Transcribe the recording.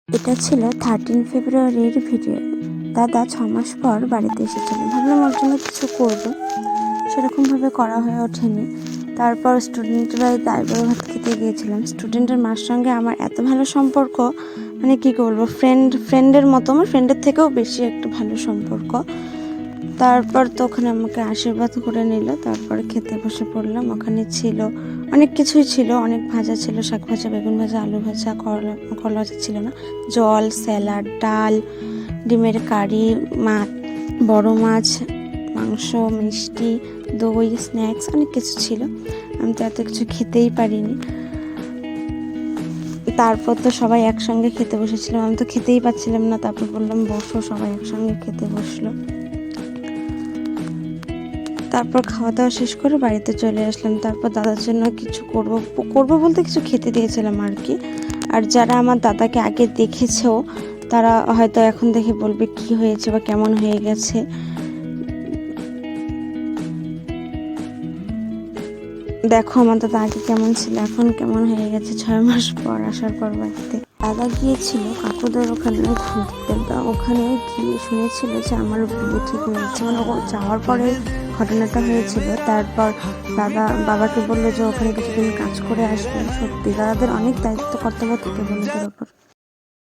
এটা ছিল 13 ফেব্রুয়ারির ভিডিও। দাদা 6 মাস পর বাড়িতে এসেছিল। ভাবলাম ওর জন্য কিছু করবো, সেরকমভাবে করা হয়ে ওঠেনি। তারপর স্টুডেন্টরা দাইবড় ভাত খেতে গিয়েছিলাম। স্টুডেন্টের মার সঙ্গে আমার এত ভালো সম্পর্ক, মানে কী বলবো, ফ্রেন্ডের মতো, আমার ফ্রেন্ডের থেকেও বেশি একটা ভালো সম্পর্ক। তারপর তো ওখানে আমাকে আশীর্বাদ করে নিল। তারপর খেতে বসে পড়লাম। ওখানে ছিল অনেক কিছুই, ছিল অনেক ভাজা, ছিল শাক ভাজা, বেগুন ভাজা, আলু ভাজা, করলা ভাজা ছিল না, জল, স্যালাড, ডাল, ডিমের কারি, বড় মাছ, মাংস, মিষ্টি, দই, স্ন্যাক্স, অনেক কিছু ছিল। আমি তো এত কিছু খেতেই পারিনি। তারপর তো সবাই একসঙ্গে খেতে বসেছিলাম, আমি তো খেতেই পাচ্ছিলাম না। তারপর বললাম বসো, সবাই একসঙ্গে খেতে বসলো। তারপর খাওয়া দাওয়া শেষ করে বাড়িতে চলে আসলাম। তারপর দাদার জন্য কিছু করবো বলতে কিছু খেতে দিয়েছিলাম আর কি। আর যারা আমার দাদাকে আগে দেখেছেও, তারা হয়তো এখন দেখে বলবে কি হয়েছে বা কেমন হয়ে গেছে। দেখো আমার দাদা আগে কেমন ছিল, এখন কেমন হয়ে গেছে 6 মাস পর আসার পর বাড়িতে। দাদা গিয়েছিল কাকুদের ওখানে ঘুরতে। ওখানে গিয়ে শুনেছিল যে আমার বিয়ে ঠিক হয়েছে, মানে ও যাওয়ার পরে ঘটনাটা হয়েছিল। তারপর দাদা বাবাকে বললো যে ওখানে কিছুদিন কাজ করে আসবে। সত্যি দাদাদের অনেক দায়িত্ব কর্তব্য থাকে বোনদের ওপর।